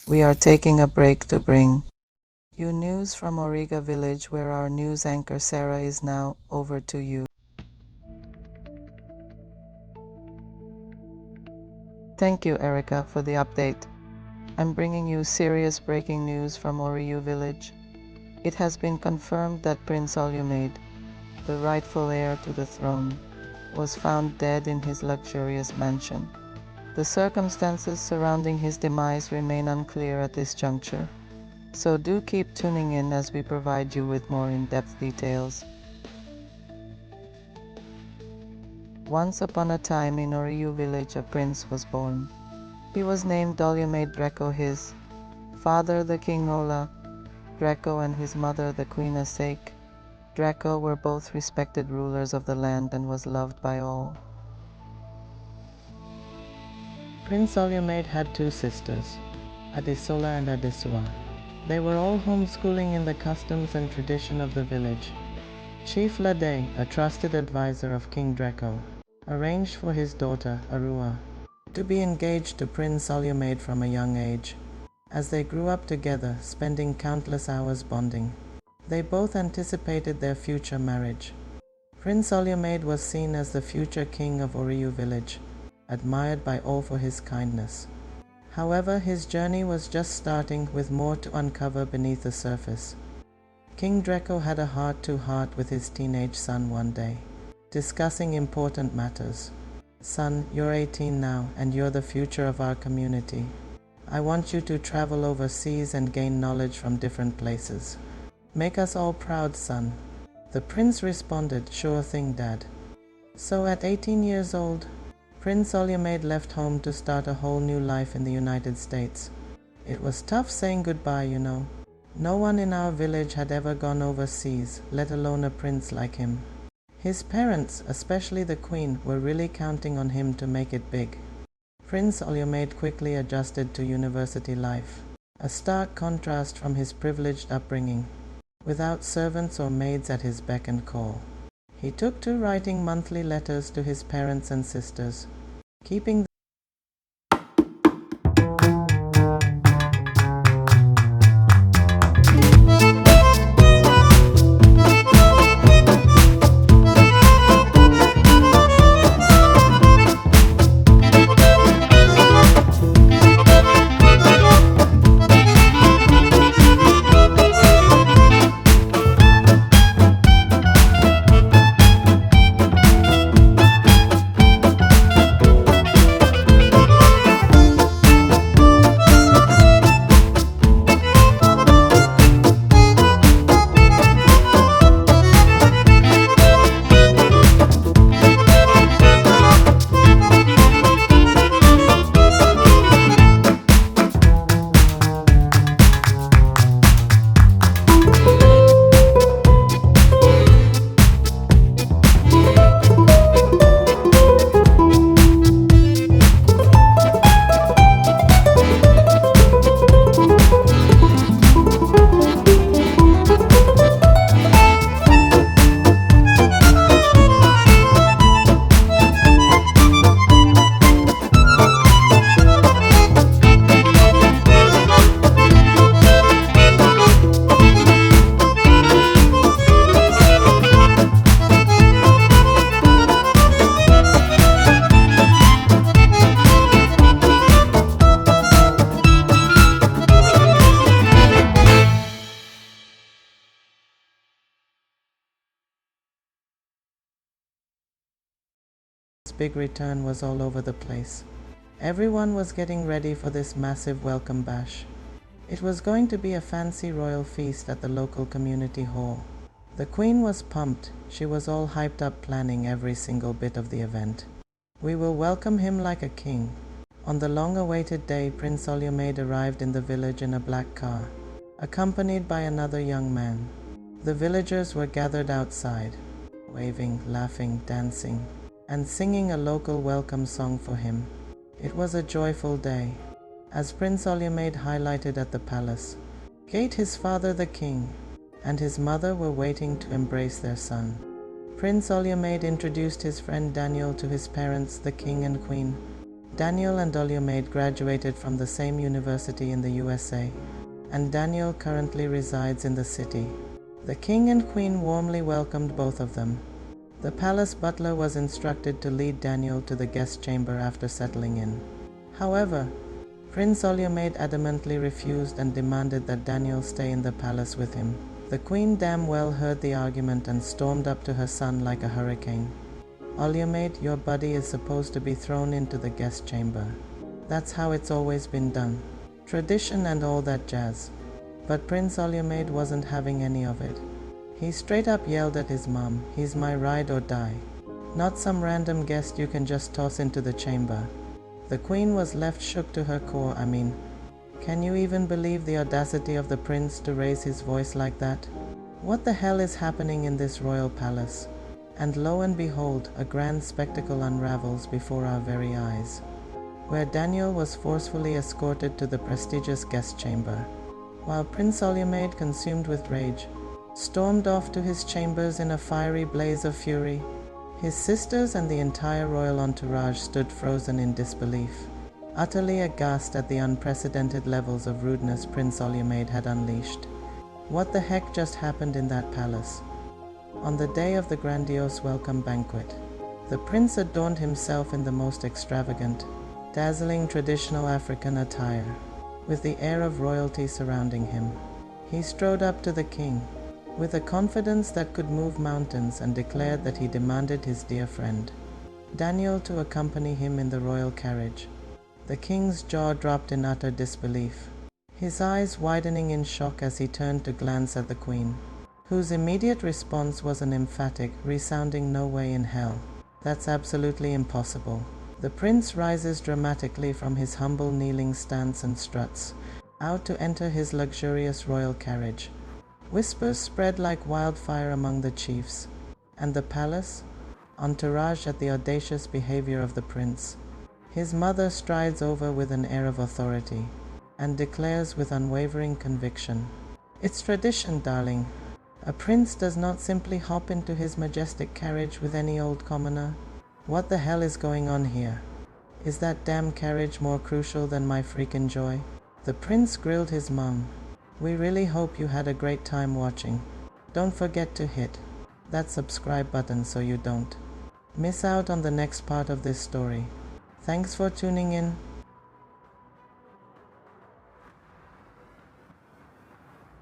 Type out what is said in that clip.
We are taking a break to bring you news from Origa Village, where our news anchor Sarah is now over to you. Thank you, Erica, for the update. I'm bringing you serious breaking news from Origa Village. It has been confirmed that Prince Olade, the rightful heir to the throne, was found dead in his luxurious mansion. The circumstances surrounding his demise remain unclear at this juncture, so do keep tuning in as we provide you with more in-depth details. Once upon a time in Origa Village a prince was born. He was named Olade Draco. His father, the King Ola Draco, and his mother, the Queen Asake Draco, were both respected rulers of the land and was loved by all. Prince Olade had two sisters, Adesola and Adesua. They were all homeschooling in the customs and tradition of the village. Chief Lade, a trusted advisor of King Draco, arranged for his daughter, Arua, to be engaged to Prince Olade from a young age. As they grew up together, spending countless hours bonding, they both anticipated their future marriage. Prince Olade was seen as the future king of Origa Village, admired by all for his kindness. However, his journey was just starting, with more to uncover beneath the surface. King Draco had a heart-to-heart with his teenage son one day, discussing important matters. "Son, you're 18 now, and you're the future of our community. I want you to travel overseas and gain knowledge from different places. Make us all proud, son." The prince responded, "Sure thing, Dad." So at 18 years old, Prince Olade left home to start a whole new life in the United States. It was tough saying goodbye, you know. No one in our village had ever gone overseas, let alone a prince like him. His parents, especially the Queen, were really counting on him to make it big. Prince Olade quickly adjusted to university life, a stark contrast from his privileged upbringing, without servants or maids at his beck and call. He took to writing monthly letters to his parents and sisters, keeping big return was all over the place. Everyone was getting ready for this massive welcome bash. It was going to be a fancy royal feast at the local community hall. The Queen was pumped. She was all hyped up, planning every single bit of the event. "We will welcome him like a king." On the long-awaited day, Prince Olade arrived in the village in a black car, accompanied by another young man. The villagers were gathered outside, waving, laughing, dancing, and singing a local welcome song for him. It was a joyful day, as Prince Olade highlighted at the palace gate. His father, the king, and his mother were waiting to embrace their son. Prince Olade introduced his friend Daniel to his parents, the king and queen, Daniel and Olyomade graduated from the same university in the USA, and Daniel currently resides in the city. The king and queen warmly welcomed both of them. The palace butler was instructed to lead Daniel to the guest chamber after settling in. However, Prince Olyomade adamantly refused and demanded that Daniel stay in the palace with him. The queen damn well heard the argument and stormed up to her son like a hurricane. "Olyomade, your body is supposed to be thrown into the guest chamber. That's how it's always been done. Tradition and all that jazz." But Prince Olyomade wasn't having any of it. He straight up yelled at his mom, "He's my ride or die. Not some random guest you can just toss into the chamber." The queen was left shook to her core. Can you even believe the audacity of the prince to raise his voice like that? What the hell is happening in this royal palace? And lo and behold, a grand spectacle unravels before our very eyes, where Daniel was forcefully escorted to the prestigious guest chamber, while Prince Olyomade, consumed with rage, stormed off to his chambers in a fiery blaze of fury. His sisters and the entire royal entourage stood frozen in disbelief, utterly aghast at the unprecedented levels of rudeness Prince Olyomade had unleashed. What the heck just happened in that palace? On the day of the grandiose welcome banquet, the prince adorned himself in the most extravagant, dazzling traditional African attire, with the air of royalty surrounding him. He strode up to the king with a confidence that could move mountains and declared that he demanded his dear friend, Daniel, to accompany him in the royal carriage. The king's jaw dropped in utter disbelief, his eyes widening in shock as he turned to glance at the queen, whose immediate response was an emphatic, resounding "No way in hell. That's absolutely impossible." The prince rises dramatically from his humble kneeling stance and struts out to enter his luxurious royal carriage. Whispers spread like wildfire among the chiefs and the palace entourage at the audacious behavior of the prince. His mother strides over with an air of authority and declares with unwavering conviction, "It's tradition, darling. A prince does not simply hop into his majestic carriage with any old commoner." What the hell is going on here? Is that damn carriage more crucial than my freaking joy? The prince grilled his mom. "We really hope you had a great time watching. Don't forget to hit that subscribe button so you don't miss out on the next part of this story. Thanks for tuning in.